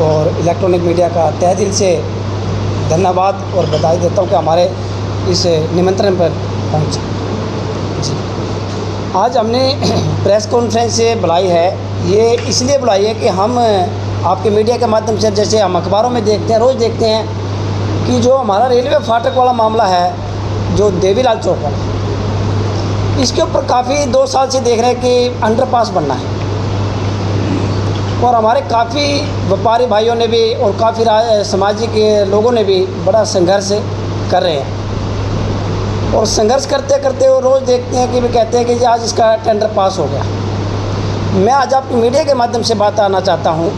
और electronic media का तहे दिल से धन्यवाद और बधाई देता हूँ कि हमारे इस निमंत्रण पर पहुँचे। जी, आज हमने प्रेस कॉन्फ्रेंस ये बुलाई है, ये इसलिए बुलाई है कि हम आपके मीडिया के माध्यम से, जैसे हम अखबारों में देखते हैं, रोज़ देखते हैं कि जो हमारा रेलवे फाटक वाला मामला है, जो देवीलाल चौक वाला, इसके ऊपर काफ़ी 2 साल से देख रहे हैं कि अंडरपास बनना है और हमारे काफ़ी व्यापारी भाइयों ने भी और काफ़ी सामाजिक लोगों ने भी बड़ा संघर्ष कर रहे हैं और संघर्ष करते करते वो रोज़ देखते हैं कि वे कहते हैं कि आज इसका टेंडर पास हो गया। मैं आज आपकी मीडिया के माध्यम से बात आना चाहता हूँ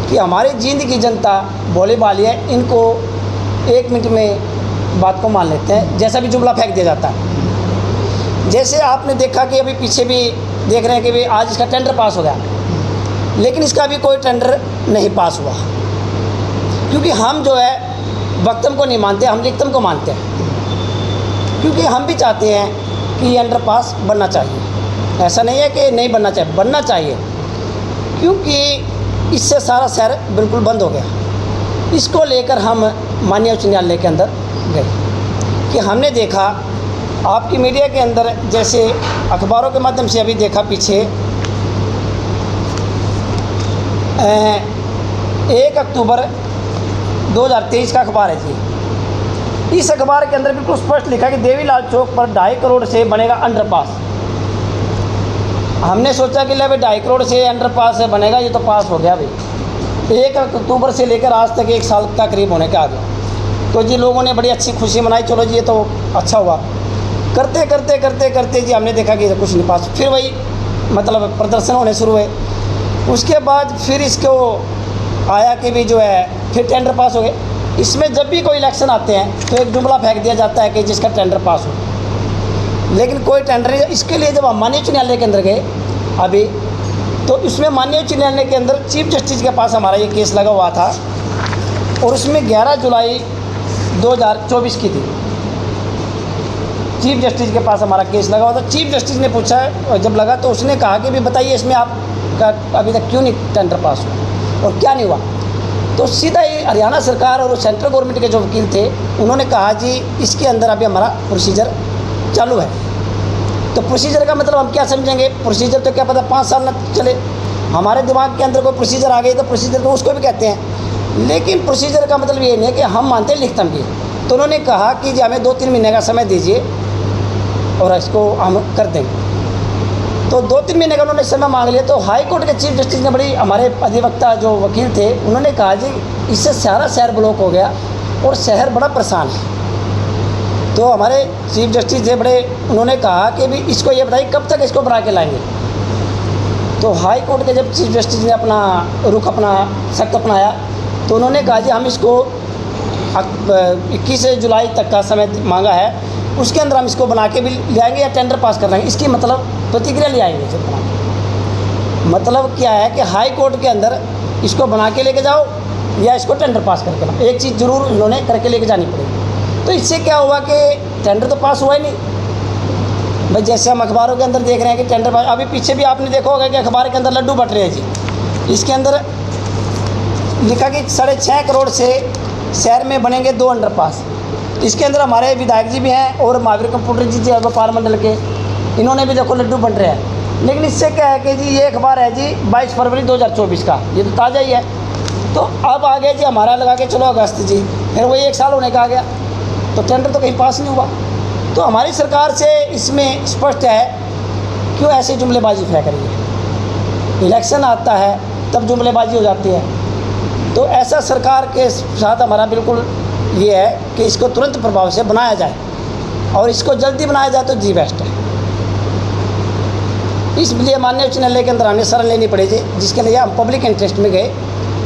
कि हमारी जींद की जनता भोली भाली है, इनको 1 मिनट में बात को मान लेते हैं, जैसा भी जुमला फेंक दिया जाता है। जैसे आपने देखा कि अभी पीछे भी देख रहे हैं कि भाई आज इसका टेंडर पास हो गया, लेकिन इसका अभी कोई टेंडर नहीं पास हुआ, क्योंकि हम जो है वक्तम को नहीं मानते, हम लिखतम को मानते हैं, क्योंकि हम भी चाहते हैं कि ये अंडरपास बनना चाहिए। ऐसा नहीं है कि नहीं बनना चाहिए, बनना चाहिए, क्योंकि इससे सारा शहर बिल्कुल बंद हो गया। इसको लेकर हम माननीय उच्च न्यायालय के अंदर गए कि हमने देखा आपकी मीडिया के अंदर, जैसे अखबारों के माध्यम से अभी देखा पीछे 1 अक्टूबर 2023 का अखबार है जी। इस अखबार के अंदर बिल्कुल स्पष्ट लिखा कि देवीलाल चौक पर 2.5 करोड़ से बनेगा अंडरपास। हमने सोचा कि ले भाई 2.5 करोड़ से अंडरपास बनेगा, ये तो पास हो गया भाई। 1 अक्टूबर से लेकर आज तक 1 साल का करीब होने के आ गया, तो जी लोगों ने बड़ी अच्छी खुशी मनाई, चलो जी ये तो अच्छा हुआ। करते करते करते करते जी हमने देखा कि कुछ नहीं पास, फिर वही मतलब प्रदर्शन होने शुरू हुए। उसके बाद फिर इसको आया कि भी जो है फिर टेंडर पास हो गए। इसमें जब भी कोई इलेक्शन आते हैं तो एक जुमला फेंक दिया जाता है कि जिसका टेंडर पास हो, लेकिन कोई टेंडर नहीं। इसके लिए जब हम माननीय उच्च न्यायालय के अंदर गए अभी, तो इसमें माननीय उच्च न्यायालय के अंदर चीफ जस्टिस के पास हमारा ये केस लगा हुआ था और उसमें 11 जुलाई 2024 की थी। चीफ जस्टिस के पास हमारा केस लगा हुआ था। चीफ जस्टिस ने पूछा, जब लगा तो उसने कहा कि भी बताइए इसमें आपका अभी तक क्यों नहीं टेंडर पास हुआ और क्या नहीं हुआ। तो सीधा ही हरियाणा सरकार और सेंट्रल गवर्नमेंट के जो वकील थे उन्होंने कहा जी इसके अंदर अभी हमारा प्रोसीजर चालू है। तो प्रोसीजर का मतलब हम क्या समझेंगे? प्रोसीजर तो क्या पता 5 साल न चले, हमारे दिमाग के अंदर कोई प्रोसीजर आ गई तो प्रोसीजर तो उसको भी कहते हैं, लेकिन प्रोसीजर का मतलब ये नहीं है कि हम मानते हैं लिखतम भी। तो उन्होंने कहा कि जी हमें 2-3 महीने का समय दीजिए और इसको हम कर देंगे। तो 2-3 महीने का उन्होंने समय मांग लिया। तो हाई कोर्ट के चीफ जस्टिस ने बड़ी, हमारे अधिवक्ता जो वकील थे उन्होंने कहा जी इससे सारा शहर ब्लॉक हो गया और शहर बड़ा परेशान है। तो हमारे चीफ जस्टिस थे बड़े, उन्होंने कहा कि भी इसको ये बताइए कब तक इसको बना के लाएंगे। तो हाई कोर्ट के जब चीफ जस्टिस ने अपना रुख अपना सख्त अपनाया तो उन्होंने कहा जी हम इसको 21 जुलाई तक का समय मांगा है, उसके अंदर हम इसको बना के भी ले आएंगे या टेंडर पास कर लेंगे। इसकी मतलब प्रतिक्रिया ले आएंगे। जब बना के मतलब क्या है कि हाई कोर्ट के अंदर इसको बना के लेके जाओ या इसको टेंडर पास करके लाओ, एक चीज़ जरूर उन्होंने करके लेके जानी पड़ेगी। तो इससे क्या हुआ कि टेंडर तो पास हुआ ही नहीं भाई। जैसे हम अखबारों के अंदर देख रहे हैं कि टेंडर पास, अभी पीछे भी आपने देखा होगा कि अखबार के अंदर लड्डू बट रहे हैं जी। इसके अंदर लिखा कि 6.5 करोड़ से शहर में बनेंगे 2 अंडरपास। इसके अंदर हमारे विधायक जी भी हैं और महावीर कंप्यूटर जी व्यापार मंडल के, इन्होंने भी देखो लड्डू बन रहे हैं। लेकिन इससे क्या है कि जी ये अखबार है जी 22 फरवरी 2024 का, ये तो ताज़ा ही है। तो अब आ गया जी हमारा लगा के चलो अगस्त जी, फिर वही 1 साल होने का आ गया, तो टेंडर तो कहीं पास नहीं हुआ। तो हमारी सरकार से इसमें स्पष्ट है क्यों ऐसी जुमलेबाजी फेंक रही है। इलेक्शन आता है तब जुमलेबाजी हो जाती है। तो ऐसा सरकार के साथ हमारा बिल्कुल ये है कि इसको तुरंत प्रभाव से बनाया जाए और इसको जल्दी बनाया जाए तो जी बेस्ट है। इसलिए माननीय उच्च न्यायालय के अंदर हमें शरण लेनी पड़ेगी, जिसके लिए हम पब्लिक इंटरेस्ट में गए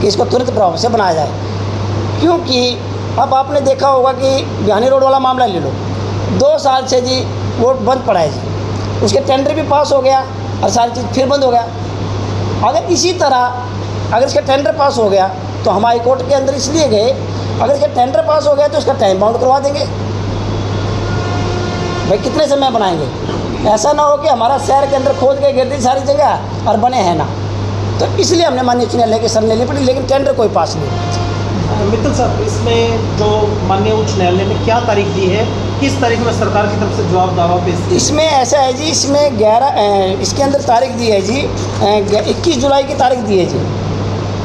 कि इसको तुरंत प्रभाव से बनाया जाए। क्योंकि अब आपने देखा होगा कि बिहानी रोड वाला मामला ले लो, 2 साल से जी वो बंद पड़ा है जी, उसके टेंडर भी पास हो गया और सारी चीज़ फिर बंद हो गया। अगर इसी तरह अगर इसका टेंडर पास हो गया तो हम हाई कोर्ट के अंदर इसलिए गए, अगर इसका टेंडर पास हो गया तो इसका टाइम बाउंड करवा देंगे भाई, कितने समय बनाएंगे। ऐसा ना हो कि हमारा शहर के अंदर खोद के गिर दी सारी जगह और बने हैं ना। तो इसलिए हमने माननीय उच्च न्यायालय के शरण लेनी पड़ी, लेकिन टेंडर कोई पास नहीं हुआ। मित्तल साहब, इसमें जो माननीय उच्च न्यायालय ने क्या तारीख दी है, किस तारीख में सरकार की तरफ से जवाब दावा पेश किया? इसमें ऐसा है जी, इसमें 11 इसके अंदर तारीख दी है जी, 21 जुलाई की तारीख दी है जी।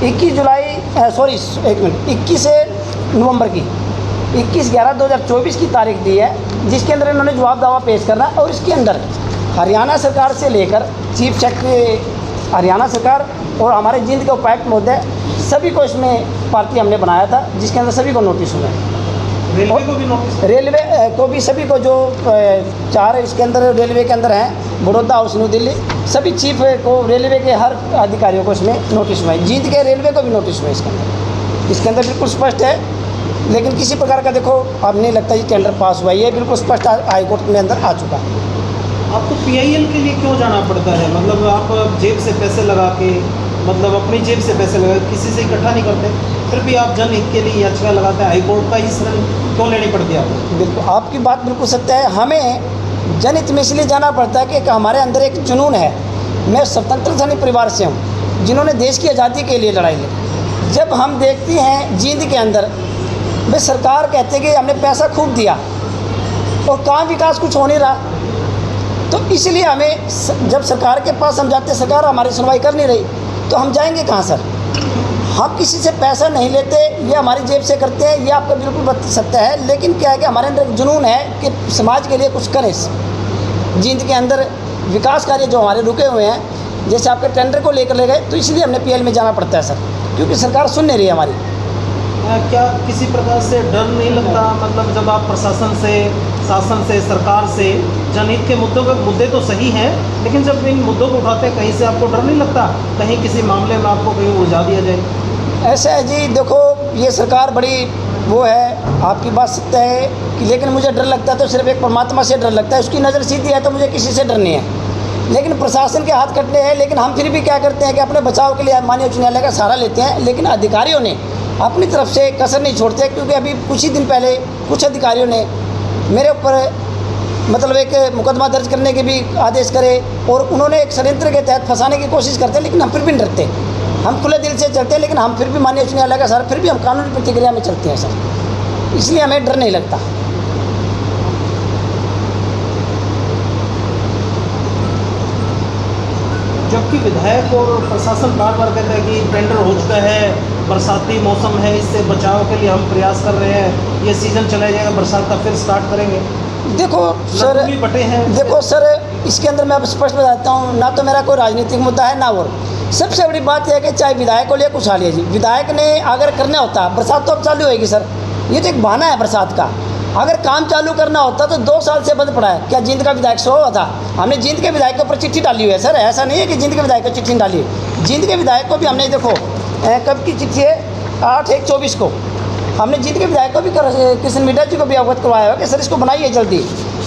21 जुलाई सॉरी 21 नवंबर की 21/11/2024 की तारीख दी है, जिसके अंदर इन्होंने जवाब दावा पेश करना है। और इसके अंदर हरियाणा सरकार से लेकर चीफ सेक्रेटरी हरियाणा सरकार और हमारे जींद के उपायुक्त महोदय सभी को इसमें पार्टी हमने बनाया था, जिसके अंदर सभी को नोटिस हुआ है। रेलवे को भी नोटिस? रेलवे को भी, सभी को, जो 4 इसके अंदर रेलवे के अंदर हैं, बड़ौदा हाउस न्यू दिल्ली, सभी चीफ को, रेलवे के हर अधिकारियों को इसमें नोटिस हुआ है। जींद के रेलवे को भी नोटिस हुआ है इसके अंदर बिल्कुल स्पष्ट है। लेकिन किसी प्रकार का देखो अब नहीं लगता जी टेंडर पास हुआ, ये बिल्कुल स्पष्ट हाईकोर्ट में अंदर आ चुका है। आपको PIL के लिए क्यों जाना पड़ता है? मतलब आप जेब से पैसे लगा के, मतलब अपनी जेब से पैसे लगा के, किसी से इकट्ठा नहीं करते, फिर भी आप जनहित के लिए याचिका लगाते हैं, हाईकोर्ट का ही शरण क्यों लेनी पड़ती है आपको? बिल्कुल आपकी बात बिल्कुल सत्य है। हमें जनहित में इसलिए जाना पड़ता है कि हमारे अंदर एक जुनून है। मैं स्वतंत्र सैनिक परिवार से हूँ, जिन्होंने देश की आज़ादी के लिए लड़ाई लड़ी। जब हम देखते हैं जींद के अंदर वे सरकार कहते हैं कि हमने पैसा खूब दिया और काम विकास कुछ हो नहीं रहा, तो इसलिए हमें जब सरकार के पास हम जाते, सरकार हमारी सुनवाई कर नहीं रही, तो हम जाएंगे कहाँ सर? हम किसी से पैसा नहीं लेते, ये हमारी जेब से करते हैं, ये आपका बिल्कुल सत्य है। लेकिन क्या है कि हमारे अंदर एक जुनून है कि समाज के लिए कुछ करें। जींद के अंदर विकास कार्य जो हमारे रुके हुए हैं, जैसे आपके टेंडर को लेकर ले गए, तो इसलिए हमने PIL में जाना पड़ता है सर, क्योंकि सरकार सुन नहीं रही है हमारी। क्या किसी प्रकार से डर नहीं लगता? मतलब जब आप प्रशासन से, शासन से, सरकार से जनहित के मुद्दे तो सही हैं, लेकिन जब इन मुद्दों को उठाते हैं, कहीं से आपको डर नहीं लगता कहीं किसी मामले में आपको कहीं उलझा दिया जाए? ऐसा है जी, देखो ये सरकार बड़ी वो है, आपकी बात सत्य है कि, लेकिन मुझे डर लगता है तो सिर्फ एक परमात्मा से डर लगता है, उसकी नज़र सीधी है तो मुझे किसी से डर नहीं है। लेकिन प्रशासन के हाथ कटने हैं, लेकिन हम फिर भी क्या करते हैं कि अपने बचाव के लिए माननीय उच्च न्यायालय का सहारा लेते हैं। लेकिन अधिकारियों ने अपनी तरफ से कसर नहीं छोड़ते, क्योंकि अभी कुछ ही दिन पहले कुछ अधिकारियों ने मेरे ऊपर मतलब एक मुकदमा दर्ज करने के भी आदेश करे, और उन्होंने एक षड्यंत्र के तहत फंसाने की कोशिश करते हैं। लेकिन हम फिर भी नहीं डरते, हम खुले दिल से चलते हैं, लेकिन हम फिर भी माननीय उच्च न्यायालय का सर, फिर भी हम कानूनी प्रतिक्रिया में चलते हैं सर, इसलिए हमें डर नहीं लगता। जबकि विधायक और प्रशासन बार बार कहते हैं कि टेंडर हो चुका है, बरसाती मौसम है, इससे बचाव के लिए हम प्रयास कर रहे हैं, ये सीज़न चला जाएगा, बरसात का फिर स्टार्ट करेंगे। देखो सर, बटे हैं। देखो सर, इसके अंदर मैं स्पष्ट बताता हूँ, ना तो मेरा कोई राजनीतिक मुद्दा है, ना और सबसे बड़ी बात यह है कि चाहे विधायक को लिए कुछ हाल जी, विधायक ने अगर करना होता, बरसात तो अब चालू होएगी सर, ये तो एक बहाना है बरसात का। अगर काम चालू करना होता तो 2 साल से बंद पड़ा है। क्या जींद का विधायक सो हुआ था? हमने जींद के विधायक के ऊपर चिट्ठी डाली हुई है सर, ऐसा नहीं है कि जींद के विधायक को चिट्ठी डाली है। जींद के विधायक को भी हमने, देखो कब की चिट्ठी है, 8/1/24 को हमने जींद के विधायक को भी कृष्ण मीडा जी को भी अवगत करवाया हुआ कि सर इसको बनाइए जल्दी।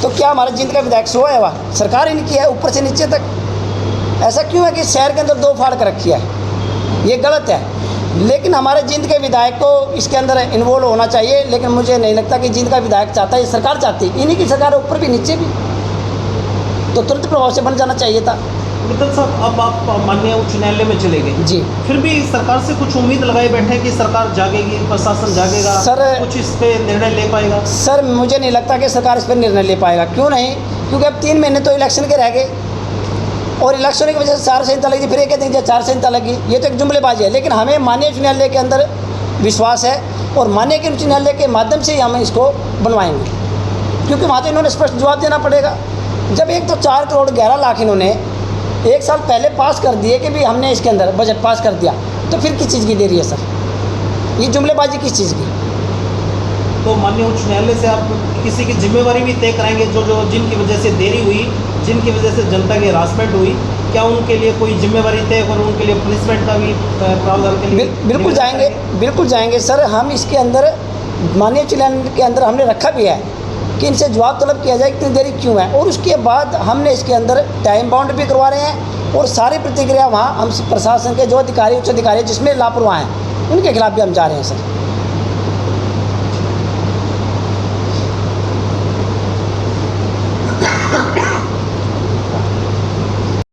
तो क्या हमारा जींद का विधायक सोया है? वह सरकार ही नहीं किया है ऊपर से नीचे तक। ऐसा क्यों है कि शहर के अंदर 2 फाड़ कर रखी है? ये गलत है। लेकिन हमारे जींद के विधायक को इसके अंदर इन्वॉल्व होना चाहिए, लेकिन मुझे नहीं लगता कि जींद का विधायक चाहता है, सरकार चाहती है, इन्हीं की सरकार ऊपर भी नीचे भी, तो तुरंत प्रभाव से बन जाना चाहिए था। मित्तल साहब, अब आप माननीय उच्च न्यायालय में चले गए जी, फिर भी सरकार से कुछ उम्मीद लगाए बैठे कि सरकार जागेगी, प्रशासन जागेगा सर, कुछ इस पे निर्णय ले पाएगा? सर मुझे नहीं लगता कि सरकार इस पर निर्णय ले पाएगा। क्यों नहीं? क्योंकि अब 3 महीने तो इलेक्शन के रह गए, और इलेक्शन की वजह से 4 संहिता लगी, फिर एक दिन 4 संहिता लगी, ये तो एक जुमलेबाजी है। लेकिन हमें माननीय उच्च न्यायालय के अंदर विश्वास है, और माननीय उच्च न्यायालय के माध्यम से ही हम इसको बनवाएंगे, क्योंकि वहाँ तो इन्होंने स्पष्ट जवाब देना पड़ेगा। जब एक तो 4 करोड़ 11 लाख इन्होंने 1 साल पहले पास कर दिए कि भी हमने इसके अंदर बजट पास कर दिया, तो फिर किस चीज़ की देरी है सर? ये जुमलेबाजी किस चीज़ की? तो माननीय उच्च न्यायालय से आप किसी की जिम्मेवारी भी तय कराएंगे, जो जिनकी वजह से देरी हुई, जिनकी वजह से जनता की हरासमेंट हुई, क्या उनके लिए कोई जिम्मेवारी तय और उनके लिए पनिशमेंट का भी प्रावधान के लिए? बिल्कुल जाएंगे, बिल्कुल जाएंगे सर। हम इसके अंदर माननीय उच्च न्यायालय के अंदर हमने रखा भी है कि इनसे जवाब तलब किया जाए इतनी देरी क्यों है, और उसके बाद हमने इसके अंदर टाइम बाउंड भी करवा रहे हैं, और सारी प्रतिक्रिया वहाँ हम प्रशासन के जो अधिकारी, उच्च अधिकारी जिसमें लापरवाह हैं, उनके खिलाफ भी हम जा रहे हैं सर।